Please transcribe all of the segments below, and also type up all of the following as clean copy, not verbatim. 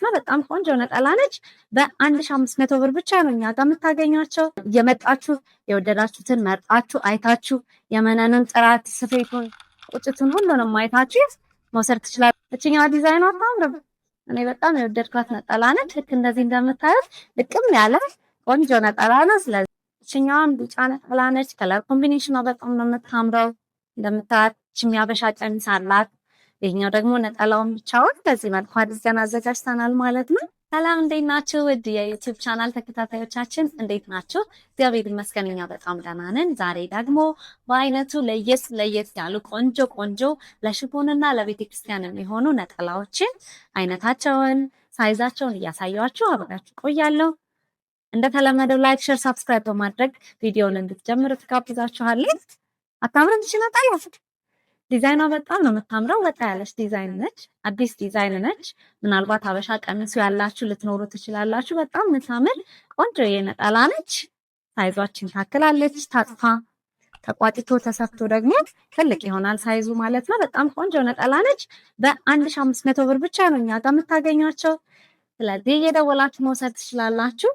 ነው። በጣም ቆንጆ ነጠላ ነች። በ1500 ብር ብቻ ነው እኛ ጋር የምታገኟቸው። የመጣችሁ የወደዳችሁትን መርጣችሁ አይታችሁ የመነኑን ጥራት፣ ስፌቱን፣ ቁጭቱን ሁሉንም አይታችሁ መውሰድ ትችላላችሁ። እችኛዋ ዲዛይኗ አታምርም? እኔ በጣም የወደድኳት ነጠላ ነች። ልክ እንደዚህ እንደምታዩት ልቅም ያለ ቆንጆ ነጠላ ነው። ስለዚህ እችኛዋም ቢጫ ነጠላ ነች። ከለር ኮምቢኔሽኗ በጣም ነው የምታምረው። እንደምታዩት የሚያበሻ ቀሚስ አላት። ይሄኛው ደግሞ ነጠላውን ብቻውን በዚህ መልኩ አድርገን አዘጋጅተናል ማለት ነው። ሰላም እንዴት ናችሁ? ውድ የዩቲዩብ ቻናል ተከታታዮቻችን እንዴት ናችሁ? እግዚአብሔር ይመስገን እኛ በጣም ደህና ነን። ዛሬ ደግሞ በአይነቱ ለየት ያሉ ቆንጆ ለሽፎንና ለቤተክርስቲያን የሚሆኑ ነጠላዎችን አይነታቸውን፣ ሳይዛቸውን እያሳያችሁ አብራችሁ ቆያለሁ። እንደተለመደው ላይክ፣ ሼር፣ ሰብስክራይብ በማድረግ ቪዲዮውን እንድትጀምሩ ትጋብዛችኋለሁ። አታምርም? ትችላላችሁ። ዲዛይኗ በጣም ነው የምታምረው። ወጣ ያለች ዲዛይን ነች። አዲስ ዲዛይን ነች። ምናልባት ሀበሻ ቀሚሱ ያላችሁ ልትኖሩ ትችላላችሁ። በጣም የምታምር ቆንጆ የነጠላ ነች። ሳይዟችን ታክላለች። ታጥፋ ተቋጥቶ ተሰፍቶ ደግሞ ትልቅ ይሆናል ሳይዙ ማለት ነው። በጣም ቆንጆ ነጠላ ነች። በ1500 ብር ብቻ ነው እኛ ጋር የምታገኟቸው። ስለዚህ እየደወላችሁ መውሰድ ትችላላችሁ።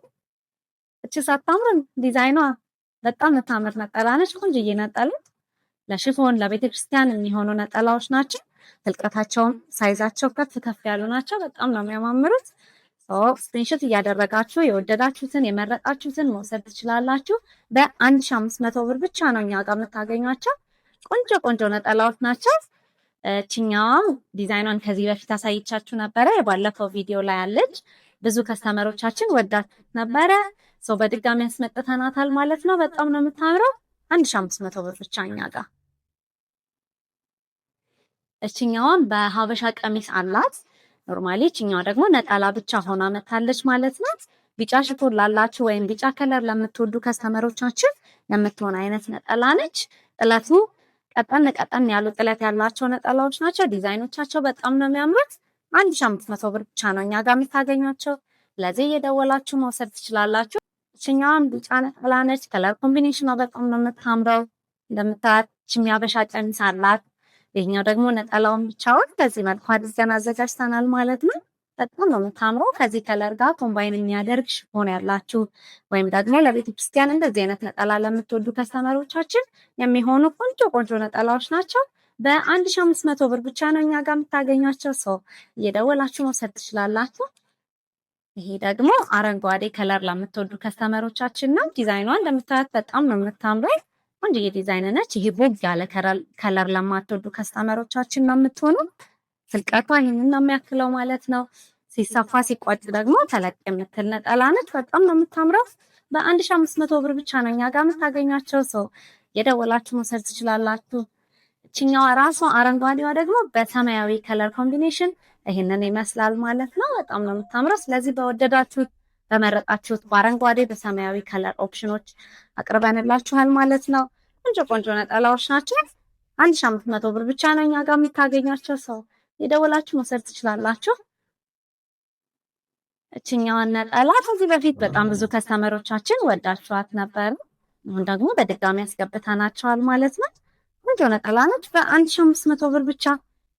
እቺ ሳታምር ዲዛይኗ በጣም የምታምር ነጠላ ነች። ቆንጆዬ ነጠላ ለሽፎን ለቤተክርስቲያን የሚሆኑ ነጠላዎች ናቸው። ትልቀታቸውም ሳይዛቸው ከፍ ያሉ ናቸው። በጣም ነው የሚያማምሩት። ስክሪንሾት እያደረጋችሁ የወደዳችሁትን የመረጣችሁትን መውሰድ ትችላላችሁ። በ1500 ብር ብቻ ነው እኛ ጋር የምታገኟቸው። ቆንጆ ነጠላዎች ናቸው። እችኛዋ ዲዛይኗን ከዚህ በፊት አሳይቻችሁ ነበረ። የባለፈው ቪዲዮ ላይ አለች። ብዙ ከስተመሮቻችን ወዳት ነበረ። በድጋሚ ያስመጥተናታል ማለት ነው። በጣም ነው የምታምረው። 1500 ብር ብቻ እኛ ጋር። እችኛዋን በሀበሻ ቀሚስ አላት። ኖርማሊ እችኛዋ ደግሞ ነጠላ ብቻ ሆና መታለች ማለት ነው። ቢጫ ሽፎን ላላችሁ ወይም ቢጫ ከለር ለምትወዱ ከስተመሮቻችን የምትሆን አይነት ነጠላ ነች። ጥለቱ ቀጠን ያሉ ጥለት ያላቸው ነጠላዎች ናቸው። ዲዛይኖቻቸው በጣም ነው የሚያምሩት። 1500 ብር ብቻ ነው እኛ ጋር የምታገኟቸው። ስለዚህ እየደወላችሁ መውሰድ ትችላላችሁ። እችኛዋም ቢጫ ነጠላ ነች። ከለር ኮምቢኔሽኗ በጣም ነው የምታምረው። እንደምታዩት የሚያበሻ ቀሚስ አላት። ይሄኛው ደግሞ ነጠላውን ብቻውን በዚህ መልኩ አድርገን አዘጋጅተናል ማለት ነው። በጣም ነው የምታምረው። ከዚህ ከለር ጋር ኮምባይን የሚያደርግ ሽፎን ያላችሁ ወይም ደግሞ ለቤተክርስቲያን እንደዚህ አይነት ነጠላ ለምትወዱ ከስተመሮቻችን የሚሆኑ ቆንጆ ነጠላዎች ናቸው። በ1500 ብር ብቻ ነው እኛ ጋር የምታገኟቸው። እየደወላችሁ መውሰድ ትችላላችሁ። ይሄ ደግሞ አረንጓዴ ከለር ለምትወዱ ከስተመሮቻችን ነው። ዲዛይኗ እንደምታዩት በጣም ነው የምታምረው። ቆንጆ ዲዛይን ነች። ይሄ ቦግ ያለ ከለር ለማትወዱ ከስተመሮቻችን ነው የምትሆኑ። ትልቀቷ ይሄንን ነው የሚያክለው ማለት ነው። ሲሰፋ ሲቋጭ ደግሞ ተለቅ የምትል ነጠላ ነች። በጣም ነው የምታምረው። በ1500 ብር ብቻ ነው እኛ ጋር የምታገኟቸው። የደወላችሁ መውሰድ ትችላላችሁ። እችኛዋ ራሷ አረንጓዴዋ ደግሞ በሰማያዊ ከለር ኮምቢኔሽን ይሄንን ይመስላል ማለት ነው። በጣም ነው የምታምረው። ስለዚህ በወደዳችሁት በመረጣችሁት በአረንጓዴ በሰማያዊ ከለር ኦፕሽኖች አቅርበንላችኋል ማለት ነው። ቆንጆ ነጠላዎች ናቸው። 1500 ብር ብቻ ነው እኛ ጋር የምታገኟቸው። የደወላችሁ መውሰድ ትችላላችሁ። እችኛዋን ነጠላ ከዚህ በፊት በጣም ብዙ ከስተመሮቻችን ወዳችኋት ነበር። አሁን ደግሞ በድጋሚ ያስገብተናቸዋል ማለት ነው። ቆንጆ ነጠላ ነች። በ1500 ብር ብቻ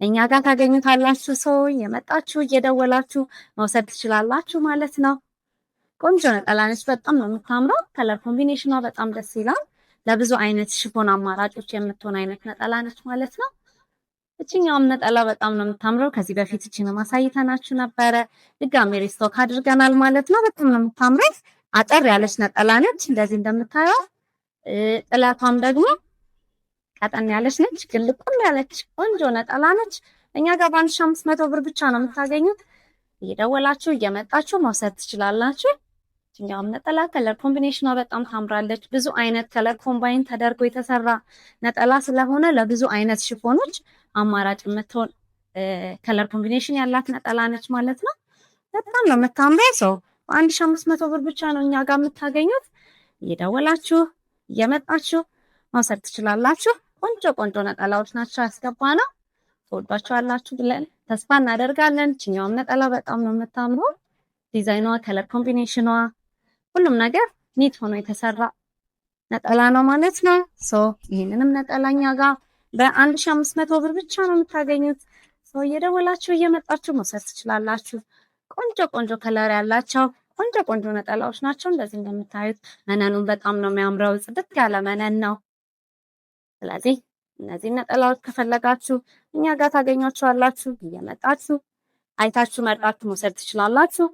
እኛ ጋር ታገኙታላችሁ። የመጣችሁ እየደወላችሁ መውሰድ ትችላላችሁ ማለት ነው። ቆንጆ ነጠላ ነች። በጣም ነው የምታምረው። ከለር ኮምቢኔሽኗ በጣም ደስ ይላል። ለብዙ አይነት ሽፎን አማራጮች የምትሆን አይነት ነጠላ ነች ማለት ነው። እችኛውም ነጠላ በጣም ነው የምታምረው። ከዚህ በፊት እቺንም አሳይተናችሁ ነበረ። ድጋሜ ሪስቶክ አድርገናል ማለት ነው። በጣም ነው የምታምረው። አጠር ያለች ነጠላ ነች። እንደዚህ እንደምታየው ጥለቷም ደግሞ ቀጠን ያለች ነች። ግልቁም ያለች ቆንጆ ነጠላ ነች። እኛ ጋር በ1500 ብር ብቻ ነው የምታገኙት። እየደወላችሁ እየመጣችሁ መውሰድ ትችላላችሁ። እኛውም ነጠላ ከለር ኮምቢኔሽኗ በጣም ታምራለች። ብዙ አይነት ከለር ኮምባይን ተደርጎ የተሰራ ነጠላ ስለሆነ ለብዙ አይነት ሽፎኖች አማራጭ የምትሆን ከለር ኮምቢኔሽን ያላት ነጠላ ነች ማለት ነው። በጣም ነው የምታምረው። በ1500 ብር ብቻ ነው እኛ ጋር የምታገኙት። እየደወላችሁ እየመጣችሁ መውሰድ ትችላላችሁ። ቆንጆ ነጠላዎች ናቸው ያስገባነው። ትወዷቸዋላችሁ ብለን ተስፋ እናደርጋለን። እችኛውም ነጠላ በጣም ነው የምታምረው። ዲዛይኗ፣ ከለር ኮምቢኔሽኗ፣ ሁሉም ነገር ኒት ሆኖ የተሰራ ነጠላ ነው ማለት ነው። ይህንንም ነጠላ እኛ ጋር በ1500 ብር ብቻ ነው የምታገኙት። እየደወላችሁ እየመጣችሁ መውሰድ ትችላላችሁ። ቆንጆ ቆንጆ ከለር ያላቸው ቆንጆ ቆንጆ ነጠላዎች ናቸው። እንደዚህ እንደምታዩት መነኑን በጣም ነው የሚያምረው። ጽድት ያለ መነን ነው። ስለዚህ እነዚህ ነጠላዎች ከፈለጋችሁ እኛ ጋር ታገኟቸዋላችሁ። እየመጣችሁ አይታችሁ መርጣችሁ መውሰድ ትችላላችሁ።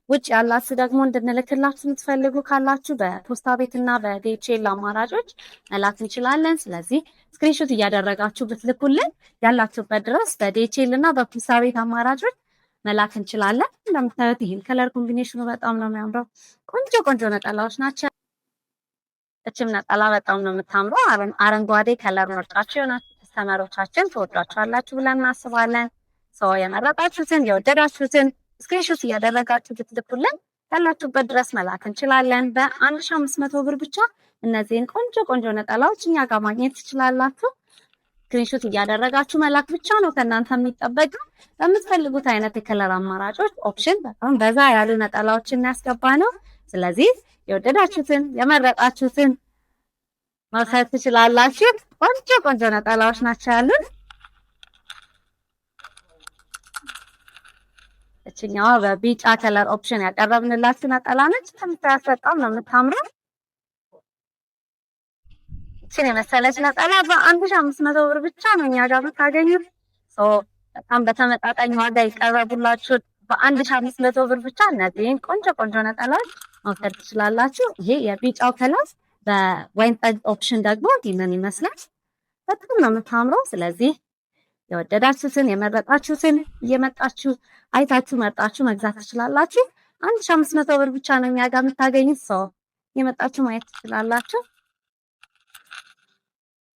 ውጭ ያላችሁ ደግሞ እንድንልክላችሁ የምትፈልጉ ካላችሁ በፖስታ ቤትና በዲኤችኤል አማራጮች መላክ እንችላለን። ስለዚህ ስክሪንሾት እያደረጋችሁ ብትልኩልን ያላችሁበት ድረስ በዲኤችኤል እና በፖስታ ቤት አማራጮች መላክ እንችላለን። እንደምታዩት ይህን ከለር ኮምቢኔሽኑ በጣም ነው የሚያምረው። ቆንጆ ቆንጆ ነጠላዎች ናቸው። እችም ነጠላ በጣም ነው የምታምረው። አረንጓዴ ከለር ምርጫችሁ የሆናችሁ ከስተመሮቻችን ትወዷቸዋላችሁ ብለን እናስባለን። ሰው የመረጣችሁትን የወደዳችሁትን ስክሪንሾት እያደረጋችሁ ብትልኩልን ያላችሁበት ድረስ መላክ እንችላለን። በ1500 ብር ብቻ እነዚህን ቆንጆ ቆንጆ ነጠላዎች እኛ ጋር ማግኘት ትችላላችሁ። ስክሪንሾት እያደረጋችሁ መላክ ብቻ ነው ከእናንተ የሚጠበቀው። በምትፈልጉት አይነት የከለር አማራጮች ኦፕሽን በጣም በዛ ያሉ ነጠላዎችን ያስገባ ነው። ስለዚህ የወደዳችሁትን የመረጣችሁትን መውሰድ ትችላላችሁ። ቆንጆ ቆንጆ ነጠላዎች ናቸው ያሉን። እችኛዋ በቢጫ ከለር ኦፕሽን ያቀረብንላችሁ ነጠላ ነች። ከምታያት በጣም ነው የምታምረው። እችን የመሰለች ነጠላ በ1500 ብር ብቻ ነው እኛ ጋር የምታገኙት። በጣም በተመጣጣኝ ዋጋ ይቀርቡላችሁ። በ1500 ብር ብቻ እነዚህን ቆንጆ ቆንጆ ነጠላዎች መውሰድ ትችላላችሁ። ይሄ የቢጫው ከለር በወይን ጠጅ ኦፕሽን ደግሞ ይህንን ይመስላል። በጣም ነው የምታምረው። ስለዚህ የወደዳችሁትን የመረጣችሁትን እየመጣችሁ አይታችሁ መርጣችሁ መግዛት ትችላላችሁ። 1500 ብር ብቻ ነው እኛ ጋር የምታገኙት። እየመጣችሁ ማየት ትችላላችሁ።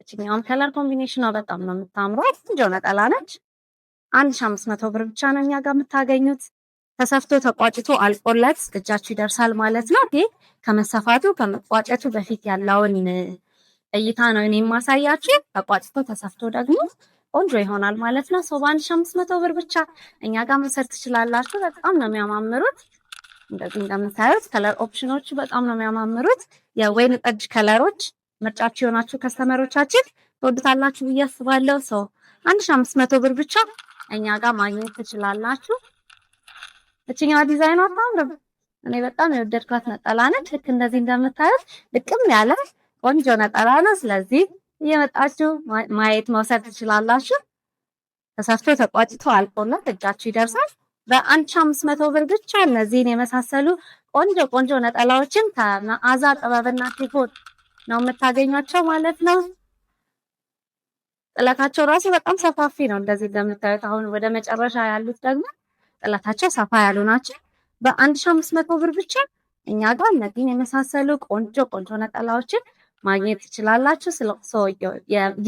እችኛውም ከለር ኮምቢኔሽኗ በጣም ነው የምታምረው። ቆንጆ ነጠላ ነች። 1500 ብር ብቻ ነው እኛ ጋር የምታገኙት። ተሰፍቶ ተቋጭቶ አልቆለት እጃችሁ ይደርሳል ማለት ነው። ይሄ ከመሰፋቱ ከመቋጨቱ በፊት ያለውን እይታ ነው እኔ የማሳያችሁ። ተቋጭቶ ተሰፍቶ ደግሞ ቆንጆ ይሆናል ማለት ነው። በ1500 ብር ብቻ እኛ ጋር መውሰድ ትችላላችሁ። በጣም ነው የሚያማምሩት። እንደዚህ እንደምታዩት ከለር ኦፕሽኖቹ በጣም ነው የሚያማምሩት። የወይን ጠጅ ከለሮች ምርጫችሁ የሆናችሁ ከስተመሮቻችን ትወዱታላችሁ ብዬ አስባለሁ። 1500 ብር ብቻ እኛ ጋር ማግኘት ትችላላችሁ። እችኛዋ ዲዛይኗ ታምር። እኔ በጣም የወደድኳት ነጠላ ነች። ልክ እንደዚህ እንደምታዩት ልቅም ያለ ቆንጆ ነጠላ ነው። ስለዚህ እየመጣችሁ ማየት መውሰድ ትችላላችሁ። ተሰፍቶ ተቋጭቶ አልቆለት እጃችሁ ይደርሳል። በ1500 ብር ብቻ እነዚህን የመሳሰሉ ቆንጆ ቆንጆ ነጠላዎችን ከመዓዛ ጥበብና ቲፎን ነው የምታገኟቸው ማለት ነው። ጥለታቸው ራሱ በጣም ሰፋፊ ነው። እንደዚህ እንደምታዩት አሁን ወደ መጨረሻ ያሉት ደግሞ ጥለታቸው ሰፋ ያሉ ናቸው። በ1500 ብር ብቻ እኛ ጋር እነዚህን የመሳሰሉ ቆንጆ ቆንጆ ነጠላዎችን ማግኘት ትችላላችሁ።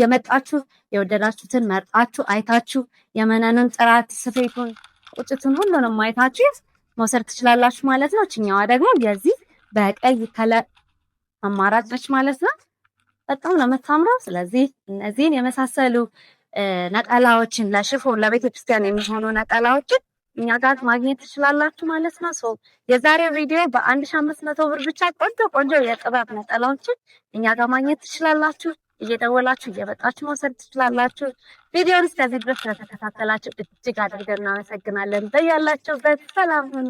የመጣችሁ የወደዳችሁትን መርጣችሁ አይታችሁ የመነኑን ጥራት፣ ስፌቱን፣ ቁጭቱን ሁሉንም አይታችሁ መውሰድ ትችላላችሁ ማለት ነው። እችኛዋ ደግሞ የዚህ በቀይ ከለር አማራጭ ነች ማለት ነው። በጣም ነው የምታምረው። ስለዚህ እነዚህን የመሳሰሉ ነጠላዎችን ለሽፎን ለቤተክርስቲያን የሚሆኑ ነጠላዎችን እኛ ጋር ማግኘት ትችላላችሁ ማለት ነው። የዛሬው ቪዲዮ በ1500 ብር ብቻ ቆንጆ ቆንጆ የጥበብ ነጠላዎችን እኛ ጋር ማግኘት ትችላላችሁ። እየደወላችሁ እየመጣችሁ መውሰድ ትችላላችሁ። ቪዲዮውን እስከዚህ ድረስ ስለተከታተላችሁ እጅግ አድርገን እናመሰግናለን። በያላችሁበት ሰላም ሁኑ።